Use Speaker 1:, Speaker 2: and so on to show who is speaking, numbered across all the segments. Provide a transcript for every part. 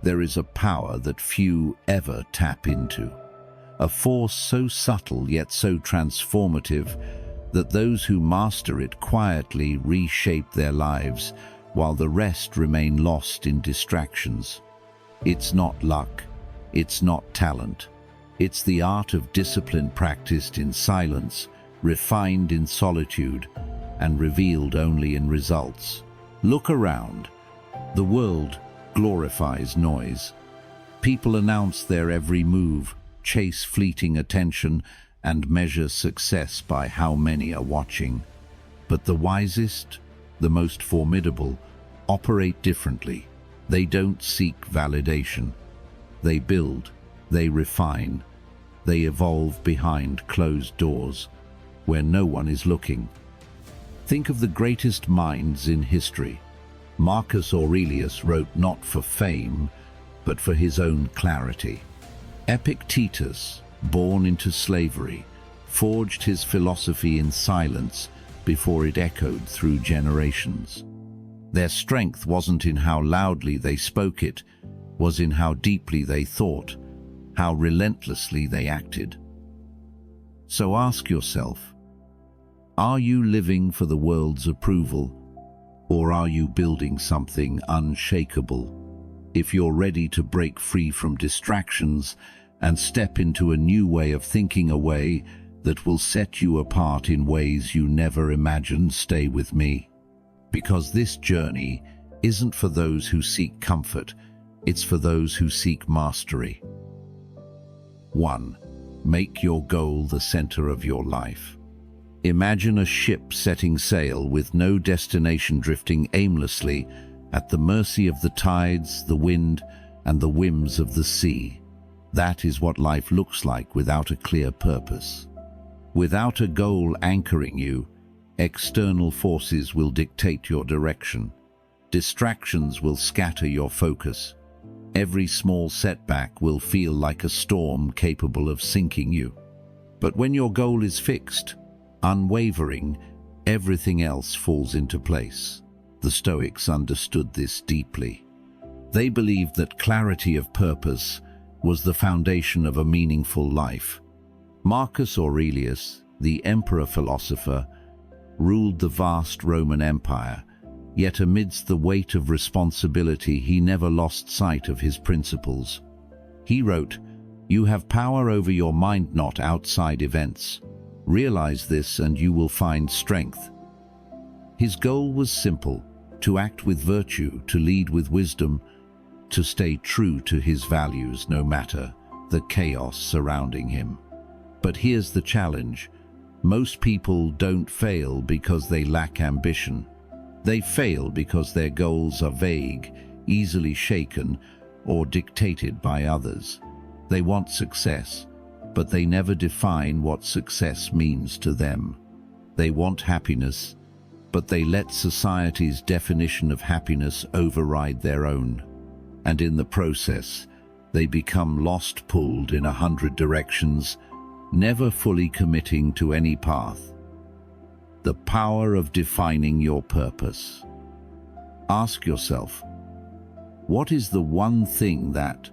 Speaker 1: there is a power that few ever tap into, a force so subtle yet so transformative that those who master it quietly reshape their lives while the rest remain lost in distractions. It's not luck, it's not talent, it's the art of discipline practiced in silence, refined in solitude, and revealed only in results. Look around. The world glorifies noise. People announce their every move, chase fleeting attention, and measure success by how many are watching. But the wisest, the most formidable, operate differently. They don't seek validation. They build, they refine, they evolve behind closed doors, where no one is looking. Think of the greatest minds in history. Marcus Aurelius wrote not for fame, but for his own clarity. Epictetus, born into slavery, forged his philosophy in silence before it echoed through generations. Their strength wasn't in how loudly they spoke, it was in how deeply they thought, how relentlessly they acted. So ask yourself, are you living for the world's approval, or are you building something unshakable? If you're ready to break free from distractions and step into a new way of thinking, a way that will set you apart in ways you never imagined, stay with me. Because this journey isn't for those who seek comfort, it's for those who seek mastery. 1. Make your goal the center of your life. Imagine a ship setting sail with no destination, drifting aimlessly at the mercy of the tides, the wind, and the whims of the sea. That is what life looks like without a clear purpose. Without a goal anchoring you, external forces will dictate your direction. Distractions will scatter your focus. Every small setback will feel like a storm capable of sinking you. But when your goal is fixed, unwavering, everything else falls into place. The Stoics understood this deeply. They believed that clarity of purpose was the foundation of a meaningful life. Marcus Aurelius, the emperor philosopher, ruled the vast Roman Empire, yet amidst the weight of responsibility he never lost sight of his principles. He wrote, "You have power over your mind, not outside events. Realize this and you will find strength." His goal was simple: to act with virtue, to lead with wisdom, to stay true to his values no matter the chaos surrounding him. But here's the challenge. Most people don't fail because they lack ambition. They fail because their goals are vague, easily shaken, or dictated by others. They want success, but they never define what success means to them. They want happiness, but they let society's definition of happiness override their own. And in the process, they become lost, pulled in 100 directions, never fully committing to any path. The power of defining your purpose. Ask yourself, what is the one thing that,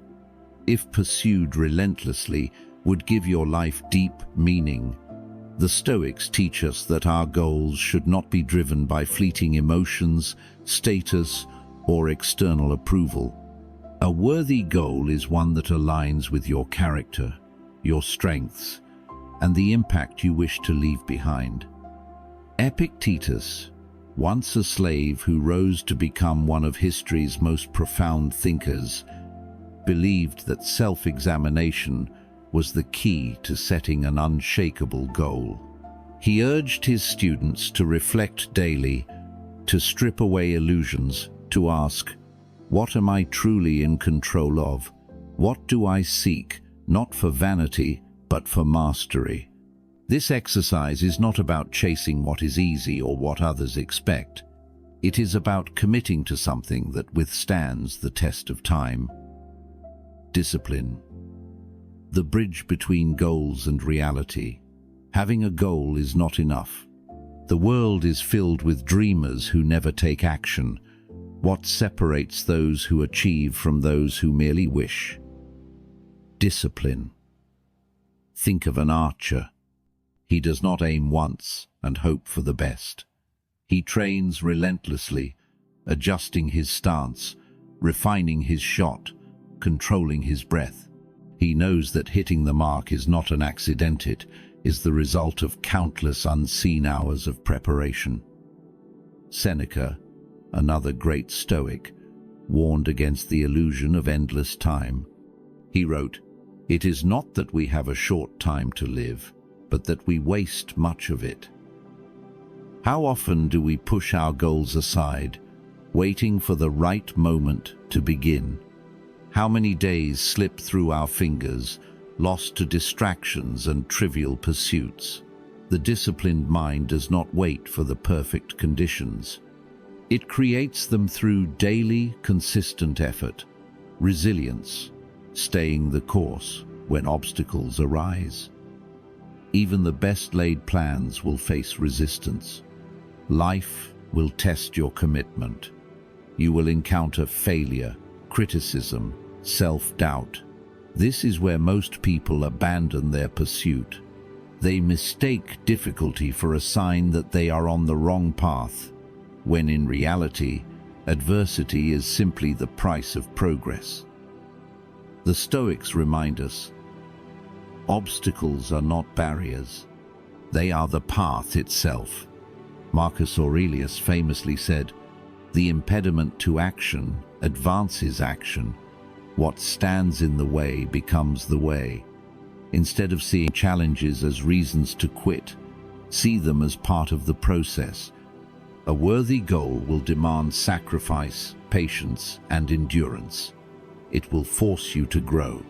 Speaker 1: if pursued relentlessly, would give your life deep meaning? The Stoics teach us that our goals should not be driven by fleeting emotions, status, or external approval. A worthy goal is one that aligns with your character, your strengths, and the impact you wish to leave behind. Epictetus, once a slave who rose to become one of history's most profound thinkers, believed that self-examination was the key to setting an unshakable goal. He urged his students to reflect daily, to strip away illusions, to ask, what am I truly in control of? What do I seek, not for vanity, but for mastery? This exercise is not about chasing what is easy or what others expect. It is about committing to something that withstands the test of time. Discipline. The bridge between goals and reality. Having a goal is not enough. The world is filled with dreamers who never take action, What separates those who achieve from those who merely wish? Discipline. Think of an archer. He does not aim once and hope for the best. He trains relentlessly, adjusting his stance, refining his shot, controlling his breath. He knows that hitting the mark is not an accident, it is the result of countless unseen hours of preparation. Seneca, another great Stoic, warned against the illusion of endless time. He wrote, "It is not that we have a short time to live, but that we waste much of it." How often do we push our goals aside, waiting for the right moment to begin? How many days slip through our fingers, lost to distractions and trivial pursuits? The disciplined mind does not wait for the perfect conditions. It creates them through daily, consistent effort, resilience, staying the course when obstacles arise. Even the best-laid plans will face resistance. Life will test your commitment. You will encounter failure, criticism, self-doubt. This is where most people abandon their pursuit. They mistake difficulty for a sign that they are on the wrong path, when in reality, adversity is simply the price of progress. The Stoics remind us, obstacles are not barriers. They are the path itself. Marcus Aurelius famously said, "The impediment to action advances action. What stands in the way becomes the way." Instead of seeing challenges as reasons to quit, see them as part of the process. A worthy goal will demand sacrifice, patience, and endurance. It will force you to grow.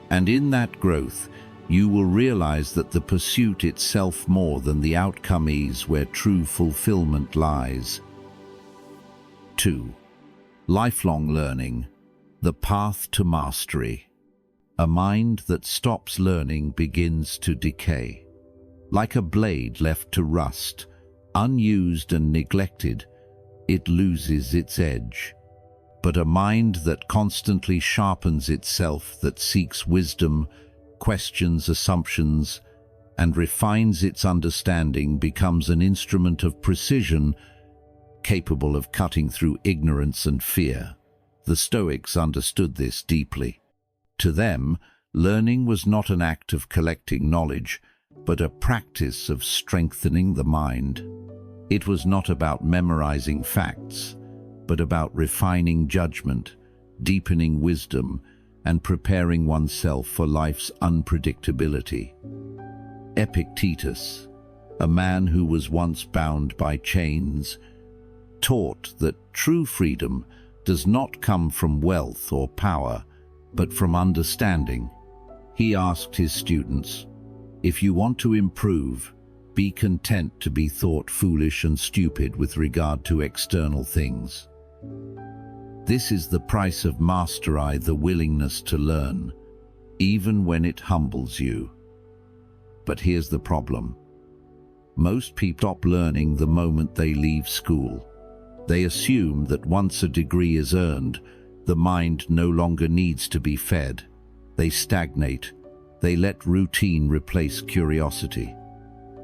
Speaker 1: And in that growth, you will realize that the pursuit itself more than the outcome is where true fulfillment lies. 2. Lifelong learning, the path to mastery. A mind that stops learning begins to decay. Like a blade left to rust, unused and neglected, it loses its edge. But a mind that constantly sharpens itself, that seeks wisdom, questions assumptions, and refines its understanding becomes an instrument of precision, capable of cutting through ignorance and fear. The Stoics understood this deeply. To them, learning was not an act of collecting knowledge, but a practice of strengthening the mind. It was not about memorizing facts, but about refining judgment, deepening wisdom, and preparing oneself for life's unpredictability. Epictetus, a man who was once bound by chains, taught that true freedom does not come from wealth or power, but from understanding. He asked his students, "If you want to improve, be content to be thought foolish and stupid with regard to external things." This is the price of mastery, the willingness to learn, even when it humbles you. But here's the problem. Most people stop learning the moment they leave school. They assume that once a degree is earned, the mind no longer needs to be fed. They stagnate. They let routine replace curiosity.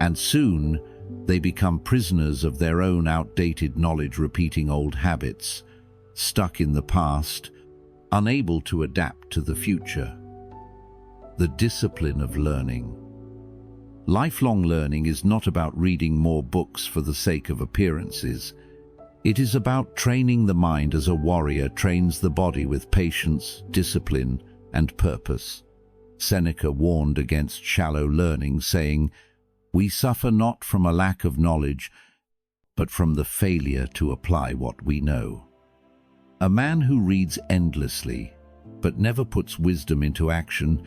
Speaker 1: And soon, they become prisoners of their own outdated knowledge, repeating old habits, stuck in the past, unable to adapt to the future. The discipline of learning. Lifelong learning is not about reading more books for the sake of appearances. It is about training the mind as a warrior trains the body with patience, discipline, and purpose. Seneca warned against shallow learning, saying, "We suffer not from a lack of knowledge, but from the failure to apply what we know." A man who reads endlessly, but never puts wisdom into action,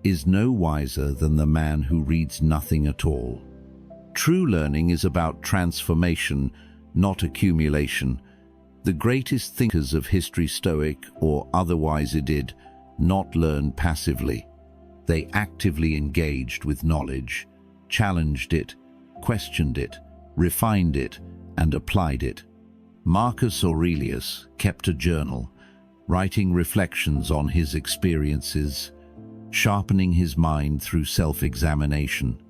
Speaker 1: is no wiser than the man who reads nothing at all. True learning is about transformation, not accumulation. The greatest thinkers of history, Stoic or otherwise, did not learn passively. They actively engaged with knowledge, challenged it, questioned it, refined it, and applied it. Marcus Aurelius kept a journal, writing reflections on his experiences, sharpening his mind through self-examination.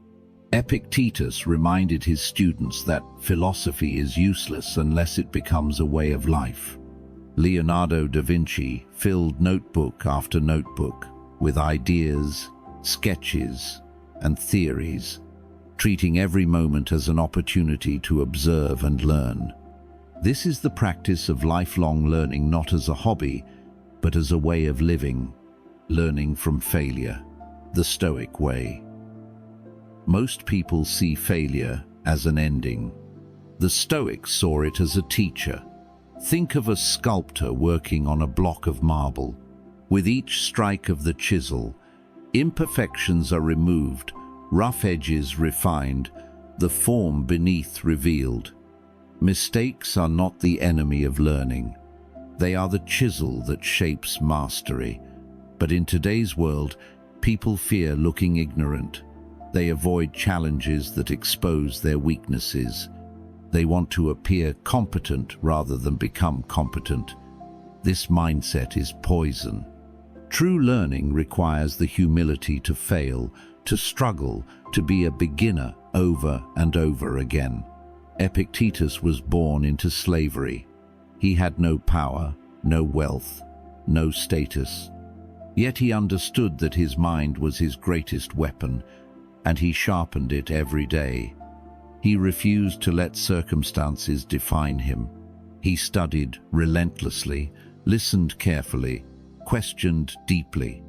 Speaker 1: Epictetus reminded his students that philosophy is useless unless it becomes a way of life. Leonardo da Vinci filled notebook after notebook with ideas, sketches, and theories, treating every moment as an opportunity to observe and learn. This is the practice of lifelong learning, not as a hobby, but as a way of living, learning from failure, the Stoic way. Most people see failure as an ending. The Stoics saw it as a teacher. Think of a sculptor working on a block of marble. With each strike of the chisel, imperfections are removed, rough edges refined, the form beneath revealed. Mistakes are not the enemy of learning. They are the chisel that shapes mastery. But in today's world, people fear looking ignorant. They avoid challenges that expose their weaknesses. They want to appear competent rather than become competent. This mindset is poison. True learning requires the humility to fail, to struggle, to be a beginner over and over again. Epictetus was born into slavery. He had no power, no wealth, no status. Yet he understood that his mind was his greatest weapon, and he sharpened it every day. He refused to let circumstances define him. He studied relentlessly, listened carefully, questioned deeply.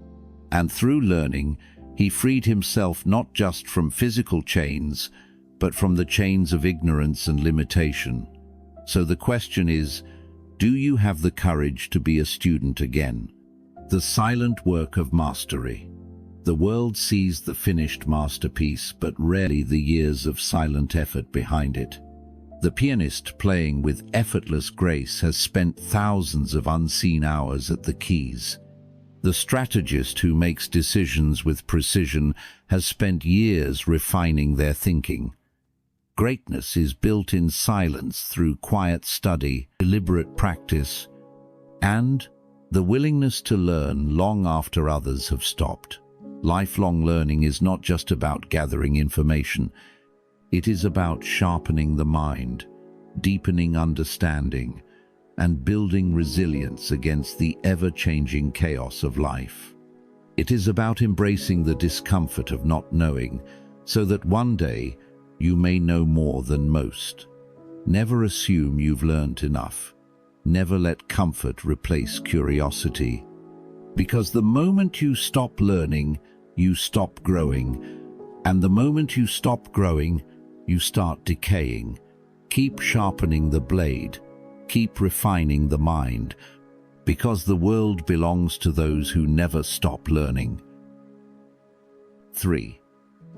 Speaker 1: And through learning, he freed himself not just from physical chains, but from the chains of ignorance and limitation. So the question is, do you have the courage to be a student again? The silent work of mastery. The world sees the finished masterpiece, but rarely the years of silent effort behind it. The pianist playing with effortless grace has spent thousands of unseen hours at the keys. The strategist who makes decisions with precision has spent years refining their thinking. Greatness is built in silence through quiet study, deliberate practice, and the willingness to learn long after others have stopped. Lifelong learning is not just about gathering information. It is about sharpening the mind, deepening understanding, and building resilience against the ever-changing chaos of life. It is about embracing the discomfort of not knowing, so that one day you may know more than most. Never assume you've learned enough. Never let comfort replace curiosity. Because the moment you stop learning, you stop growing. And the moment you stop growing, you start decaying. Keep sharpening the blade. Keep refining the mind. Because the world belongs to those who never stop learning. 3.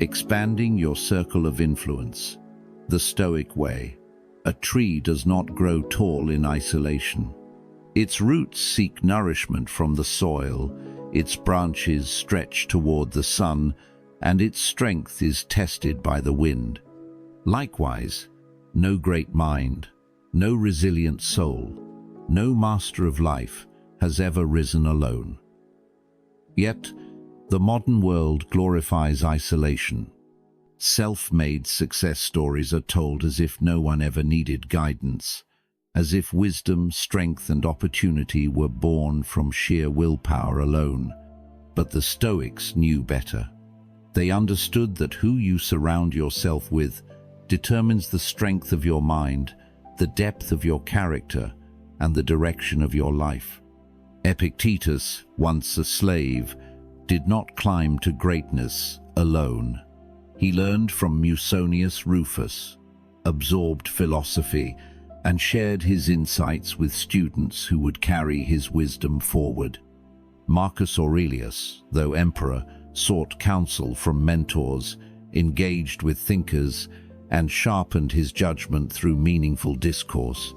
Speaker 1: Expanding your circle of influence. The Stoic way. A tree does not grow tall in isolation. Its roots seek nourishment from the soil, its branches stretch toward the sun, and its strength is tested by the wind. Likewise, no great mind, no resilient soul, no master of life has ever risen alone. Yet, the modern world glorifies isolation. Self-made success stories are told as if no one ever needed guidance, as if wisdom, strength, and opportunity were born from sheer willpower alone. But the Stoics knew better. They understood that who you surround yourself with determines the strength of your mind, the depth of your character, and the direction of your life. Epictetus, once a slave, did not climb to greatness alone. He learned from Musonius Rufus, absorbed philosophy, and shared his insights with students who would carry his wisdom forward. Marcus Aurelius, though emperor, sought counsel from mentors, engaged with thinkers, and sharpened his judgment through meaningful discourse.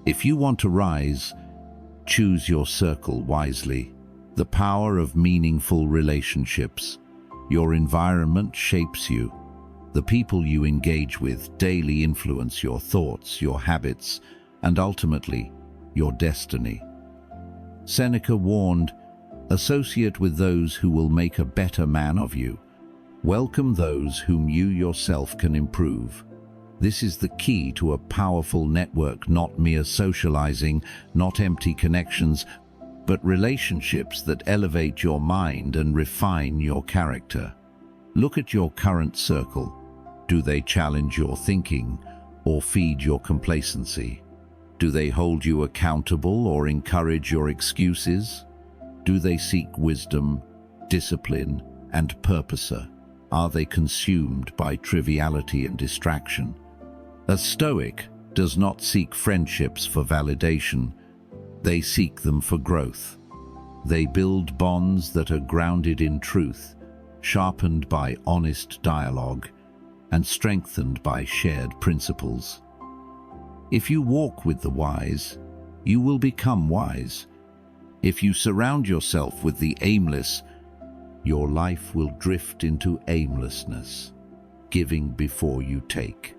Speaker 1: If you want to rise, choose your circle wisely. The power of meaningful relationships. Your environment shapes you. The people you engage with daily influence your thoughts, your habits, and ultimately, your destiny. Seneca warned, "Associate with those who will make a better man of you. Welcome those whom you yourself can improve." This is the key to a powerful network, not mere socializing, not empty connections, but relationships that elevate your mind and refine your character. Look at your current circle. Do they challenge your thinking or feed your complacency? Do they hold you accountable or encourage your excuses? Do they seek wisdom, discipline, and purpose? Are they consumed by triviality and distraction? A Stoic does not seek friendships for validation. They seek them for growth. They build bonds that are grounded in truth, sharpened by honest dialogue, and strengthened by shared principles. If you walk with the wise, you will become wise. If you surround yourself with the aimless, your life will drift into aimlessness, giving before you take.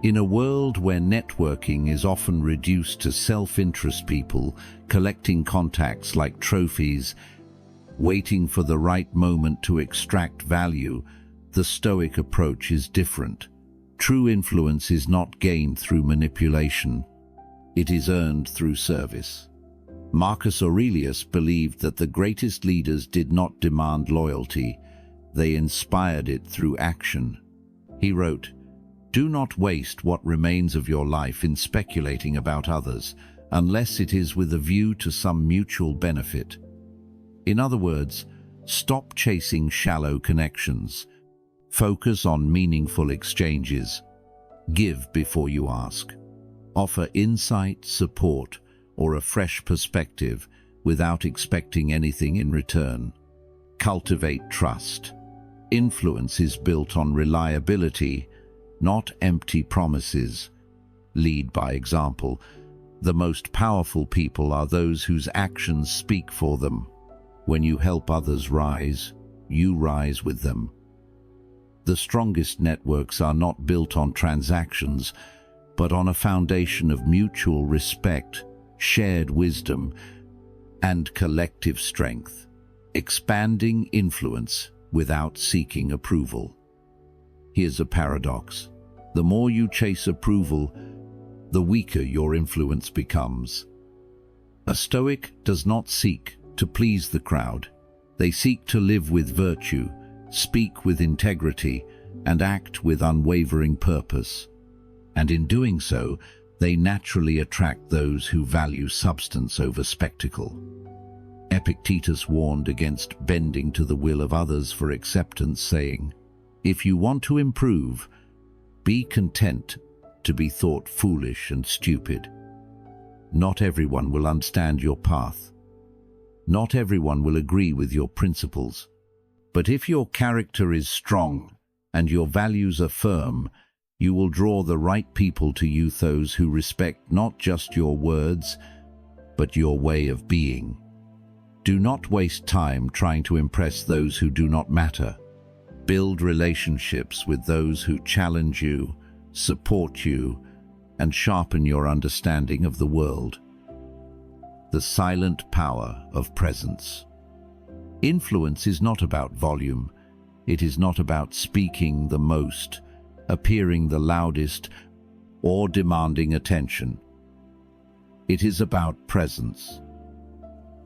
Speaker 1: In a world where networking is often reduced to self-interest, people collecting contacts like trophies, waiting for the right moment to extract value, the Stoic approach is different. True influence is not gained through manipulation. It is earned through service. Marcus Aurelius believed that the greatest leaders did not demand loyalty, they inspired it through action. He wrote, "Do not waste what remains of your life in speculating about others, unless it is with a view to some mutual benefit." In other words, stop chasing shallow connections. Focus on meaningful exchanges. Give before you ask. Offer insight, support, or a fresh perspective without expecting anything in return. Cultivate trust. Influence is built on reliability, not empty promises. Lead by example. The most powerful people are those whose actions speak for them. When you help others rise, you rise with them. The strongest networks are not built on transactions, but on a foundation of mutual respect, shared wisdom, and collective strength, expanding influence without seeking approval. Here's a paradox. The more you chase approval, the weaker your influence becomes. A Stoic does not seek to please the crowd. They seek to live with virtue, speak with integrity, and act with unwavering purpose. And in doing so, they naturally attract those who value substance over spectacle. Epictetus warned against bending to the will of others for acceptance, saying, "If you want to improve, be content to be thought foolish and stupid." Not everyone will understand your path. Not everyone will agree with your principles. But if your character is strong and your values are firm, you will draw the right people to you, those who respect not just your words, but your way of being. Do not waste time trying to impress those who do not matter. Build relationships with those who challenge you, support you, and sharpen your understanding of the world. The silent power of presence. Influence is not about volume. It is not about speaking the most, appearing the loudest, or demanding attention. It is about presence.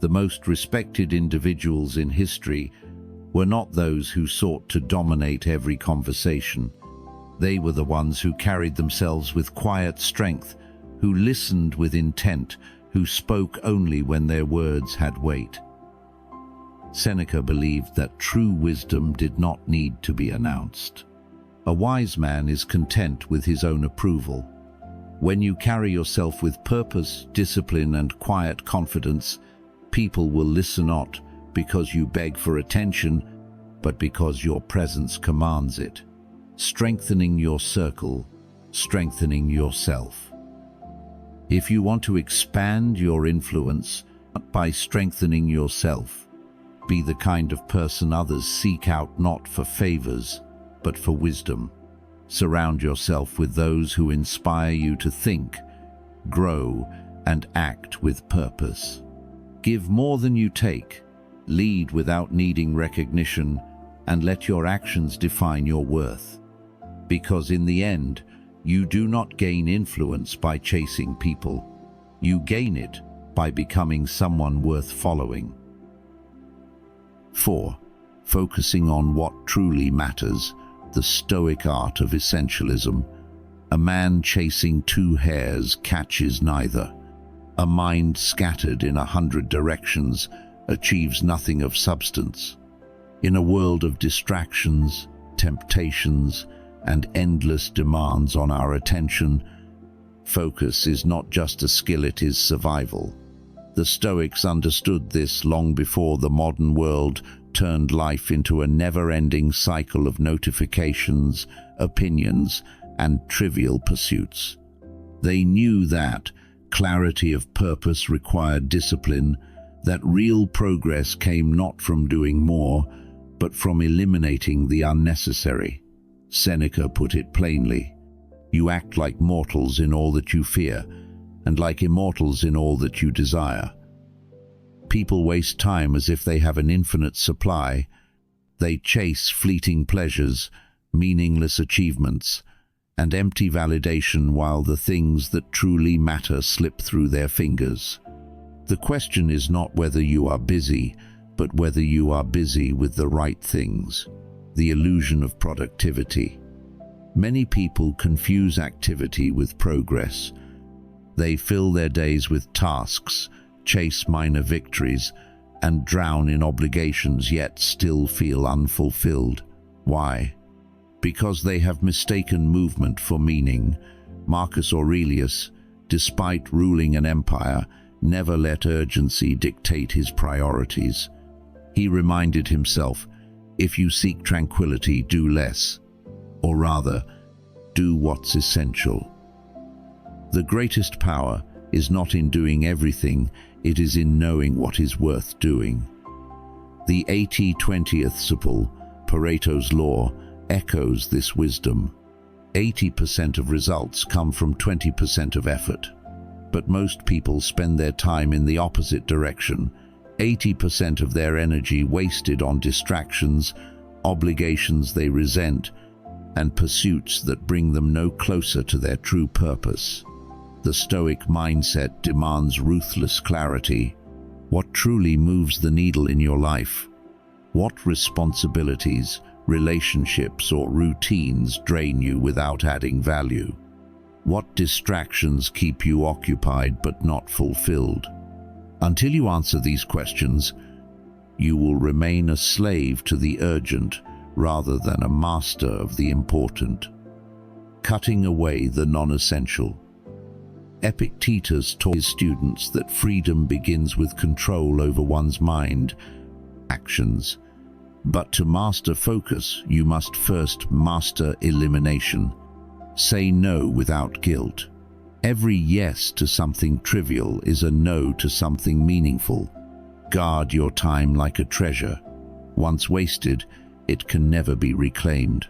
Speaker 1: The most respected individuals in history were not those who sought to dominate every conversation. They were the ones who carried themselves with quiet strength, who listened with intent, who spoke only when their words had weight. Seneca believed that true wisdom did not need to be announced. A wise man is content with his own approval. When you carry yourself with purpose, discipline, and quiet confidence, people will listen not because you beg for attention, but because your presence commands it. Strengthening your circle, strengthening yourself. If you want to expand your influence by strengthening yourself, be the kind of person others seek out, not for favors, but for wisdom. Surround yourself with those who inspire you to think, grow, and act with purpose. Give more than you take, lead without needing recognition, and let your actions define your worth. Because in the end, you do not gain influence by chasing people. You gain it by becoming someone worth following. 4. Focusing on what truly matters, the Stoic art of essentialism. A man chasing two hares catches neither. A mind scattered in 100 directions achieves nothing of substance. In a world of distractions, temptations, and endless demands on our attention, focus is not just a skill, it is survival. The Stoics understood this long before the modern world turned life into a never-ending cycle of notifications, opinions, and trivial pursuits. They knew that clarity of purpose required discipline, that real progress came not from doing more, but from eliminating the unnecessary. Seneca put it plainly: you act like mortals in all that you fear, and like immortals in all that you desire. People waste time as if they have an infinite supply. They chase fleeting pleasures, meaningless achievements, and empty validation, while the things that truly matter slip through their fingers. The question is not whether you are busy, but whether you are busy with the right things. The illusion of productivity. Many people confuse activity with progress. They fill their days with tasks, chase minor victories, and drown in obligations, yet still feel unfulfilled. Why? Because they have mistaken movement for meaning. Marcus Aurelius, despite ruling an empire, never let urgency dictate his priorities. He reminded himself, if you seek tranquility, do less, or rather, do what's essential. The greatest power is not in doing everything, it is in knowing what is worth doing. The 80-20 principle, Pareto's law, echoes this wisdom. 80% of results come from 20% of effort. But most people spend their time in the opposite direction. 80% of their energy wasted on distractions, obligations they resent, and pursuits that bring them no closer to their true purpose. The Stoic mindset demands ruthless clarity. What truly moves the needle in your life? What responsibilities, relationships, or routines drain you without adding value? What distractions keep you occupied but not fulfilled? Until you answer these questions, you will remain a slave to the urgent rather than a master of the important. Cutting away the non-essential. Epictetus taught his students that freedom begins with control over one's mind, actions. But to master focus, you must first master elimination. Say no without guilt. Every yes to something trivial is a no to something meaningful. Guard your time like a treasure. Once wasted, it can never be reclaimed.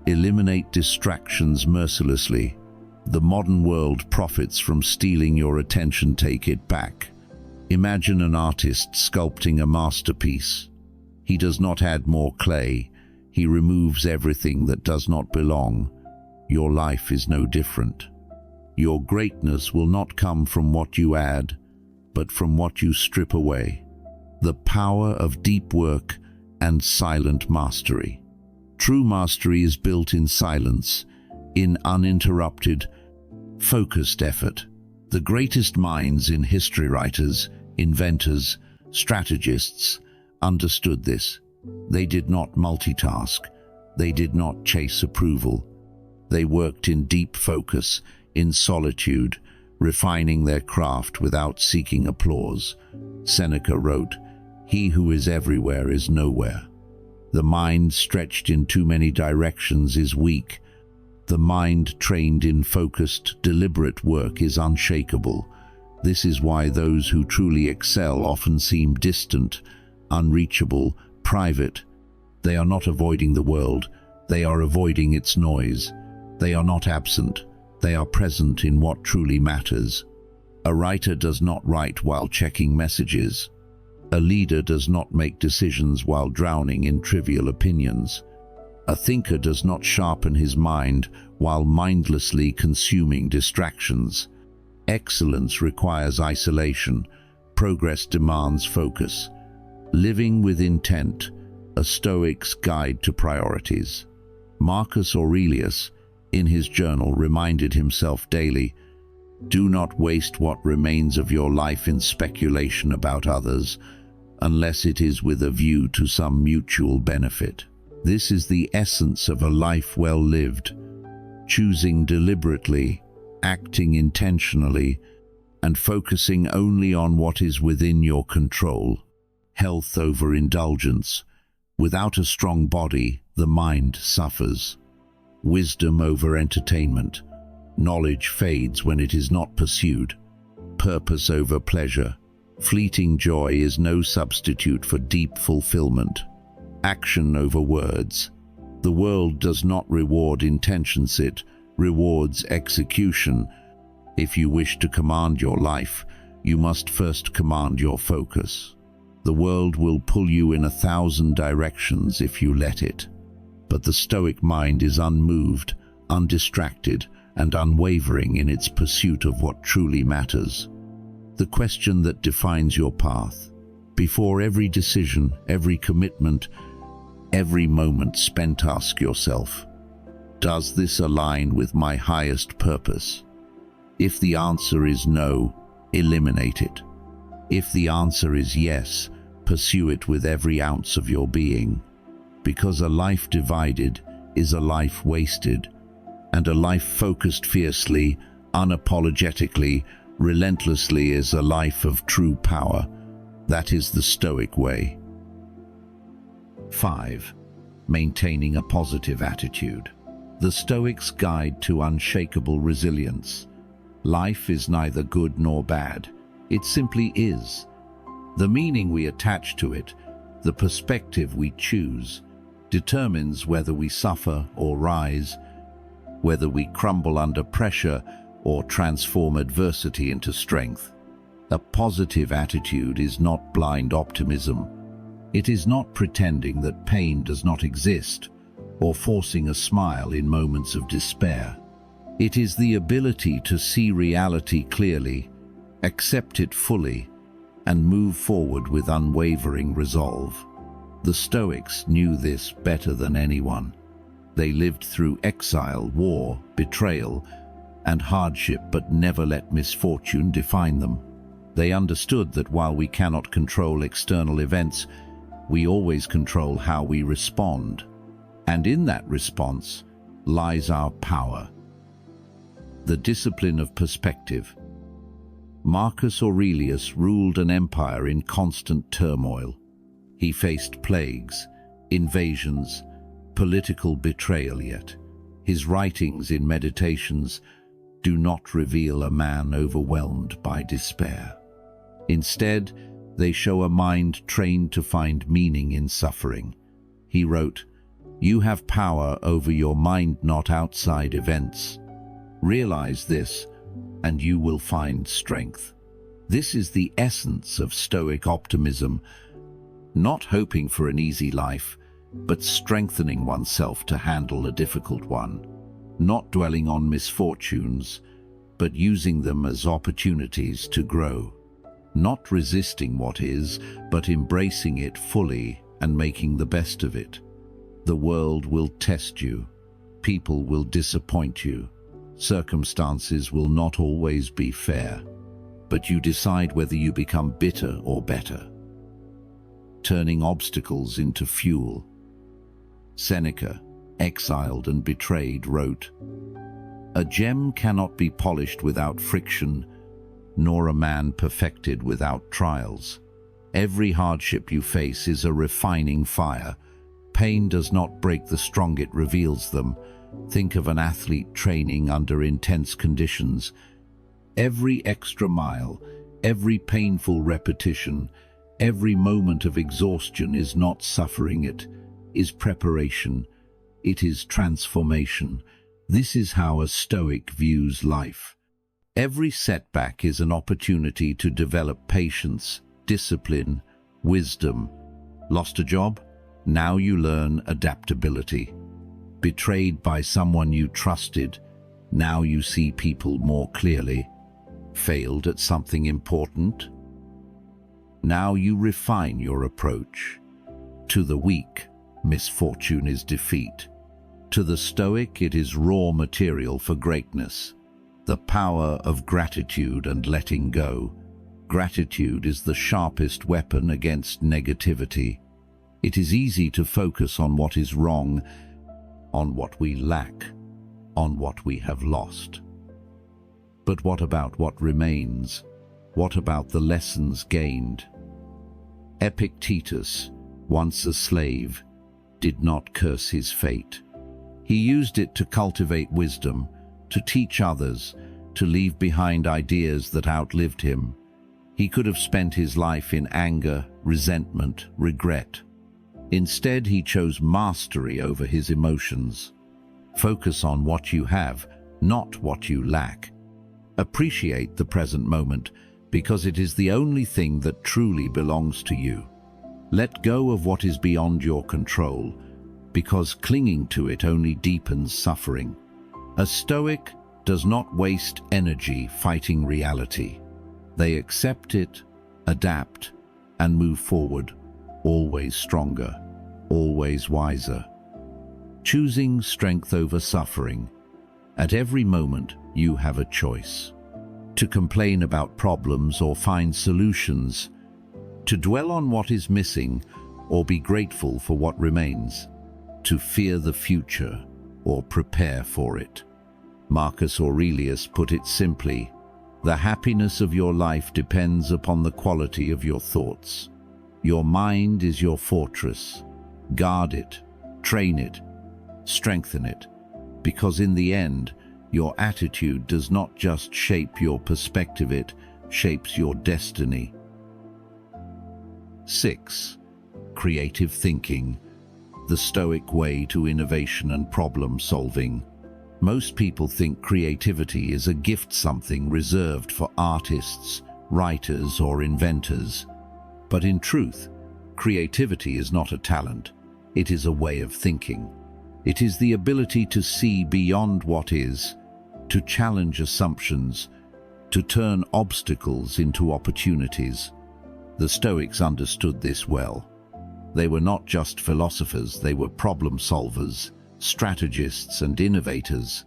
Speaker 1: Eliminate distractions mercilessly. The modern world profits from stealing your attention. Take it back. Imagine an artist sculpting a masterpiece. He does not add more clay. He removes everything that does not belong. Your life is no different. Your greatness will not come from what you add, but from what you strip away. The power of deep work and silent mastery. True mastery is built in silence, in uninterrupted, focused effort. The greatest minds in history, writers, inventors, strategists, understood this. They did not multitask. They did not chase approval. They worked in deep focus, in solitude, refining their craft without seeking applause. Seneca wrote, "He who is everywhere is nowhere." The mind stretched in too many directions is weak. The mind trained in focused, deliberate work is unshakable. This is why those who truly excel often seem distant, unreachable, private. They are not avoiding the world, they are avoiding its noise. They are not absent, They are present in what truly matters. A writer does not write while checking messages. A leader does not make decisions while drowning in trivial opinions. A thinker does not sharpen his mind while mindlessly consuming distractions. Excellence requires isolation. Progress demands focus. Living with intent, a Stoic's guide to priorities. Marcus Aurelius, in his journal, reminded himself daily, "Do not waste what remains of your life in speculation about others, unless it is with a view to some mutual benefit." This is the essence of a life well lived, choosing deliberately, acting intentionally, and focusing only on what is within your control. Health over indulgence. Without a strong body, the mind suffers. Wisdom over entertainment. Knowledge fades when it is not pursued. Purpose over pleasure. Fleeting joy is no substitute for deep fulfillment. Action over words. The world does not reward intentions, it rewards execution. If you wish to command your life, you must first command your focus. The world will pull you in 1,000 directions if you let it. But the Stoic mind is unmoved, undistracted, and unwavering in its pursuit of what truly matters. The question that defines your path. Before every decision, every commitment, every moment spent, ask yourself, does this align with my highest purpose? If the answer is no, eliminate it. If the answer is yes, pursue it with every ounce of your being. Because a life divided is a life wasted, and a life focused fiercely, unapologetically, relentlessly is a life of true power. That is the Stoic way. 5. Maintaining a positive attitude. The Stoics' guide to unshakable resilience. Life is neither good nor bad. It simply is. The meaning we attach to it, the perspective we choose, determines whether we suffer or rise, whether we crumble under pressure or transform adversity into strength. A positive attitude is not blind optimism. It is not pretending that pain does not exist or forcing a smile in moments of despair. It is the ability to see reality clearly, accept it fully, and move forward with unwavering resolve. The Stoics knew this better than anyone. They lived through exile, war, betrayal, and hardship, but never let misfortune define them. They understood that while we cannot control external events, we always control how we respond. And in that response lies our power. The discipline of perspective. Marcus Aurelius ruled an empire in constant turmoil. He faced plagues, invasions, political betrayal, yet his writings in Meditations do not reveal a man overwhelmed by despair. Instead, they show a mind trained to find meaning in suffering. He wrote, "You have power over your mind, not outside events. Realize this, and you will find strength." This is the essence of Stoic optimism, not hoping for an easy life, but strengthening oneself to handle a difficult one, not dwelling on misfortunes, but using them as opportunities to grow, not resisting what is, but embracing it fully and making the best of it. The world will test you, people will disappoint you, circumstances will not always be fair, but you decide whether you become bitter or better, turning obstacles into fuel. Seneca, exiled and betrayed, wrote, "A gem cannot be polished without friction, nor a man perfected without trials. Every hardship you face is a refining fire. Pain does not break the strong, it reveals them." Think of an athlete training under intense conditions. Every extra mile, every painful repetition, every moment of exhaustion is not suffering, it is preparation. It is transformation. This is how a Stoic views life. Every setback is an opportunity to develop patience, discipline, wisdom. Lost a job? Now you learn adaptability. Betrayed by someone you trusted? Now you see people more clearly. Failed at something important? Now you refine your approach. To the weak, misfortune is defeat. To the Stoic, it is raw material for greatness. The power of gratitude and letting go. Gratitude is the sharpest weapon against negativity. It is easy to focus on what is wrong, on what we lack, on what we have lost. But what about what remains? What about the lessons gained? Epictetus, once a slave, did not curse his fate. He used it to cultivate wisdom, to teach others, to leave behind ideas that outlived him. He could have spent his life in anger, resentment, regret. Instead, he chose mastery over his emotions. Focus on what you have, not what you lack. Appreciate the present moment, because it is the only thing that truly belongs to you. Let go of what is beyond your control, because clinging to it only deepens suffering. A Stoic does not waste energy fighting reality. They accept it, adapt, and move forward, always stronger, always wiser. Choosing strength over suffering. At every moment, you have a choice. To complain about problems or find solutions, to dwell on what is missing or be grateful for what remains, to fear the future or prepare for it. Marcus Aurelius put it simply, the happiness of your life depends upon the quality of your thoughts. Your mind is your fortress. Guard it, train it, strengthen it, because in the end, your attitude does not just shape your perspective, it shapes your destiny. 6. Creative thinking, the Stoic way to innovation and problem solving. Most people think creativity is a gift, something reserved for artists, writers, or inventors. But in truth, creativity is not a talent. It is a way of thinking. It is the ability to see beyond what is, to challenge assumptions, to turn obstacles into opportunities. The Stoics understood this well. They were not just philosophers, they were problem solvers, strategists, and innovators.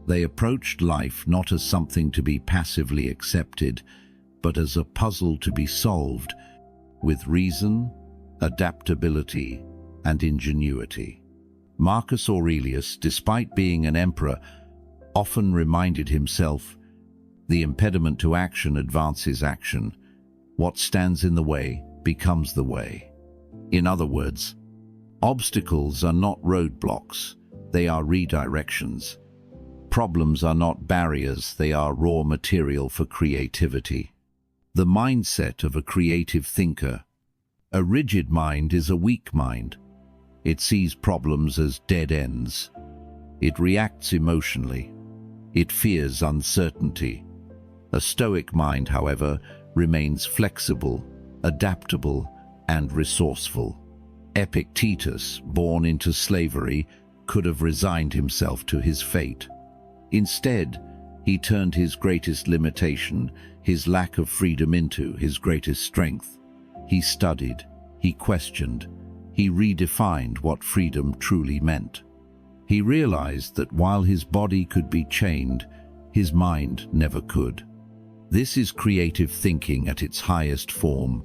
Speaker 1: They approached life not as something to be passively accepted, but as a puzzle to be solved with reason, adaptability, and ingenuity. Marcus Aurelius, despite being an emperor, often reminded himself, the impediment to action advances action. What stands in the way becomes the way. In other words, obstacles are not roadblocks, they are redirections. Problems are not barriers, they are raw material for creativity. The mindset of a creative thinker. A rigid mind is a weak mind. It sees problems as dead ends. It reacts emotionally. It fears uncertainty. A Stoic mind, however, remains flexible, adaptable, and resourceful. Epictetus, born into slavery, could have resigned himself to his fate. Instead, he turned his greatest limitation, his lack of freedom, into his greatest strength. He studied, he questioned, he redefined what freedom truly meant. He realized that while his body could be chained, his mind never could. This is creative thinking at its highest form,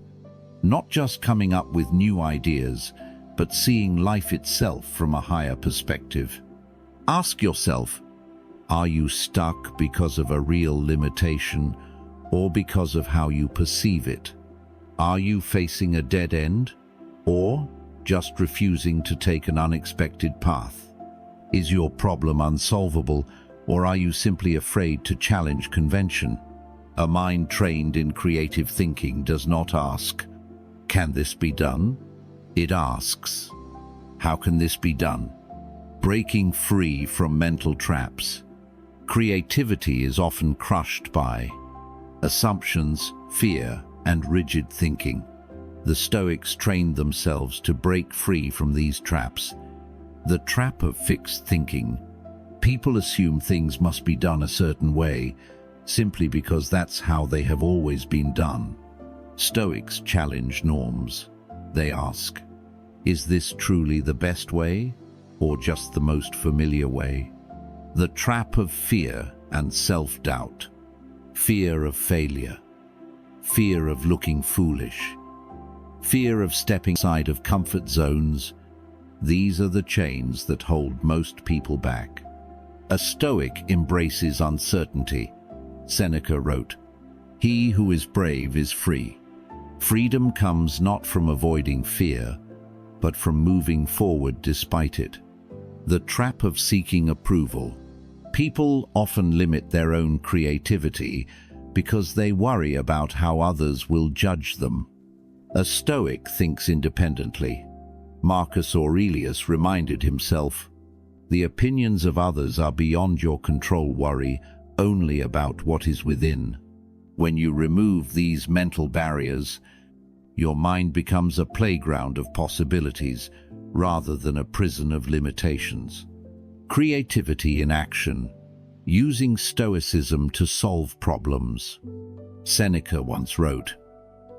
Speaker 1: not just coming up with new ideas, but seeing life itself from a higher perspective. Ask yourself, are you stuck because of a real limitation or because of how you perceive it? Are you facing a dead end or just refusing to take an unexpected path? Is your problem unsolvable, or are you simply afraid to challenge convention? A mind trained in creative thinking does not ask, "Can this be done?" It asks, "How can this be done?" breaking free from mental traps. Creativity is often crushed by assumptions, fear, and rigid thinking. The Stoics trained themselves to break free from these traps. The trap of fixed thinking. People assume things must be done a certain way, simply because that's how they have always been done. Stoics challenge norms. They ask, is this truly the best way, or just the most familiar way? The trap of fear and self-doubt. Fear of failure. Fear of looking foolish. Fear of stepping outside of comfort zones. These are the chains that hold most people back. A Stoic embraces uncertainty. Seneca wrote, "He who is brave is free." Freedom comes not from avoiding fear, but from moving forward despite it. The trap of seeking approval. People often limit their own creativity because they worry about how others will judge them. A Stoic thinks independently. Marcus Aurelius reminded himself, "The opinions of others are beyond your control. Worry only about what is within." When you remove these mental barriers, your mind becomes a playground of possibilities rather than a prison of limitations. Creativity in action. Using Stoicism to solve problems. Seneca once wrote,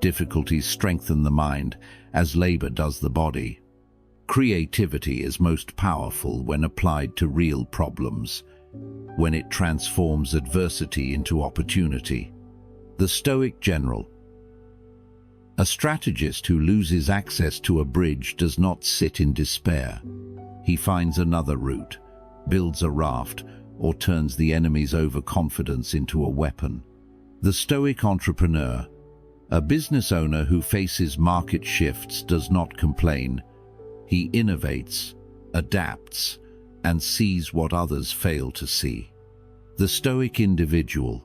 Speaker 1: "Difficulties strengthen the mind as labor does the body." Creativity is most powerful when applied to real problems, when it transforms adversity into opportunity. The Stoic general. A strategist who loses access to a bridge does not sit in despair. He finds another route, builds a raft, or turns the enemy's overconfidence into a weapon. The Stoic entrepreneur. A business owner who faces market shifts does not complain. He innovates, adapts, and sees what others fail to see. The Stoic individual.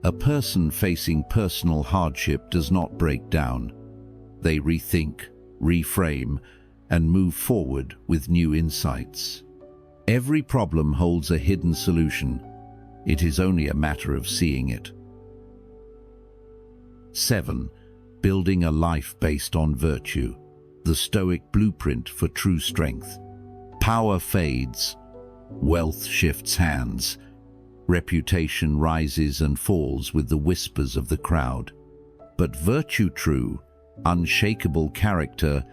Speaker 1: A person facing personal hardship does not break down. They rethink, reframe, and move forward with new insights. Every problem holds a hidden solution. It is only a matter of seeing it. 7. Building a life based on virtue. The Stoic blueprint for true strength. Power fades. Wealth shifts hands. Reputation rises and falls with the whispers of the crowd. But virtue, true, unshakable character,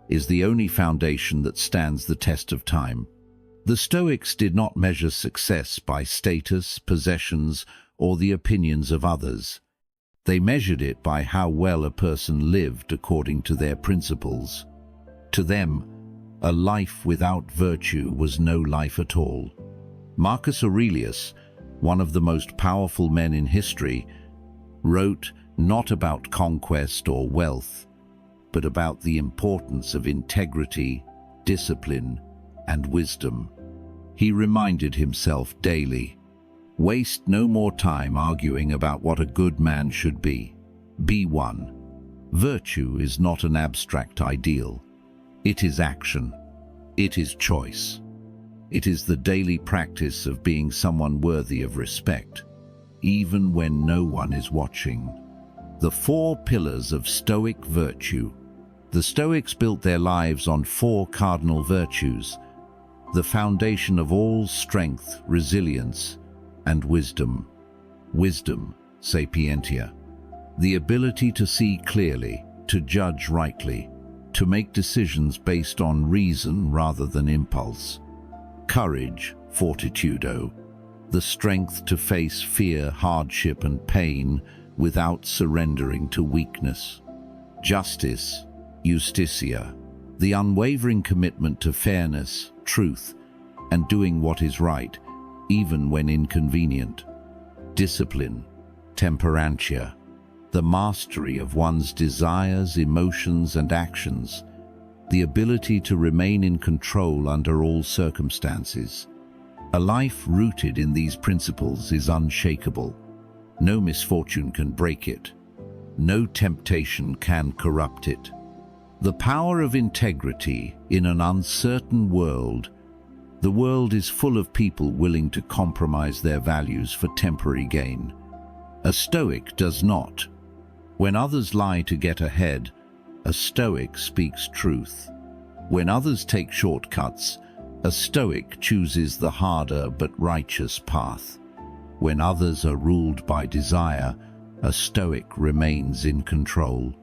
Speaker 1: is the only foundation that stands the test of time. The Stoics did not measure success by status, possessions, or the opinions of others. They measured it by how well a person lived according to their principles. To them, a life without virtue was no life at all. Marcus Aurelius, one of the most powerful men in history, wrote not about conquest or wealth, but about the importance of integrity, discipline, and wisdom. He reminded himself daily, "Waste no more time arguing about what a good man should be. Be one." Virtue is not an abstract ideal. It is action. It is choice. It is the daily practice of being someone worthy of respect, even when no one is watching. The 4 pillars of Stoic virtue. The Stoics built their lives on 4 cardinal virtues, the foundation of all strength, resilience, and wisdom. Wisdom, sapientia. The ability to see clearly, to judge rightly, to make decisions based on reason rather than impulse. Courage, fortitudo. The strength to face fear, hardship, and pain without surrendering to weakness. Justice, justitia. The unwavering commitment to fairness, truth, and doing what is right, even when inconvenient. Discipline, temperantia. The mastery of one's desires, emotions, and actions. The ability to remain in control under all circumstances. A life rooted in these principles is unshakable. No misfortune can break it. No temptation can corrupt it. The power of integrity in an uncertain world The world is full of people willing to compromise their values for temporary gain. A Stoic does not. When others lie to get ahead, a Stoic speaks truth. When others take shortcuts, a Stoic chooses the harder but righteous path. When others are ruled by desire, a Stoic remains in control.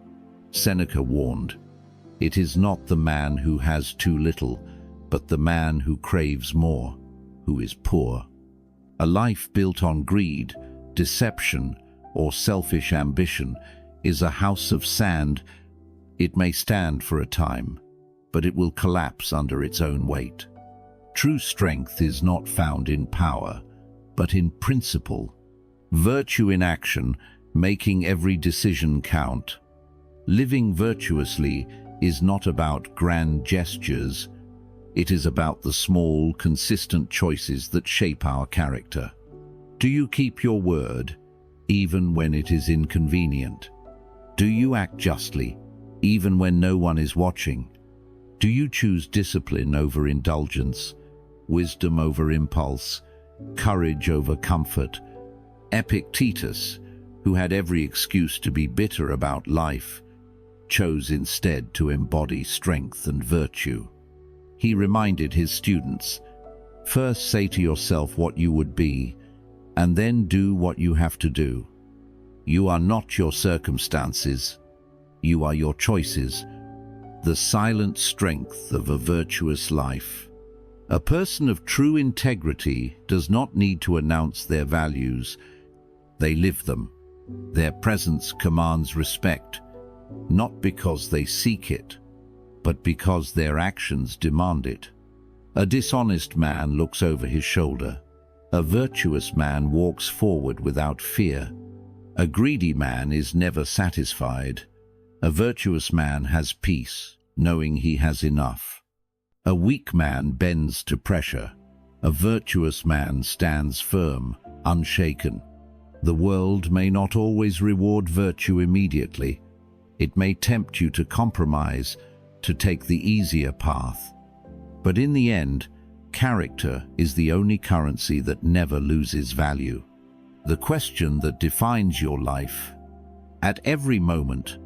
Speaker 1: Seneca warned, "It is not the man who has too little, but the man who craves more, who is poor." A life built on greed, deception, or selfish ambition is a house of sand. It may stand for a time, but it will collapse under its own weight. True strength is not found in power, but in principle. Virtue in action, making every decision count. Living virtuously is not about grand gestures. It is about the small, consistent choices that shape our character. Do you keep your word, even when it is inconvenient? Do you act justly, even when no one is watching? Do you choose discipline over indulgence, wisdom over impulse, courage over comfort? Epictetus, who had every excuse to be bitter about life, chose instead to embody strength and virtue. He reminded his students, "First say to yourself what you would be, and then do what you have to do. You are not your circumstances, you are your choices." The silent strength of a virtuous life. A person of true integrity does not need to announce their values. They live them. Their presence commands respect, not because they seek it, but because their actions demand it. A dishonest man looks over his shoulder. A virtuous man walks forward without fear. A greedy man is never satisfied. A virtuous man has peace, knowing he has enough. A weak man bends to pressure. A virtuous man stands firm, unshaken. The world may not always reward virtue immediately. It may tempt you to compromise, to take the easier path. But in the end, character is the only currency that never loses value. The question that defines your life. At every moment,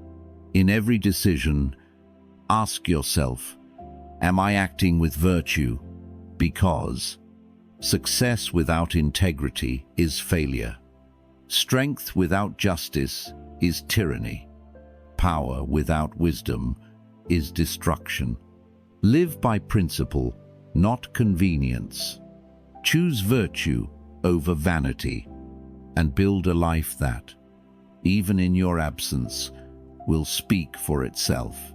Speaker 1: in every decision, ask yourself, am I acting with virtue? Because success without integrity is failure. Strength without justice is tyranny. Power without wisdom is destruction. Live by principle, not convenience. Choose virtue over vanity, and build a life that, even in your absence, will speak for itself.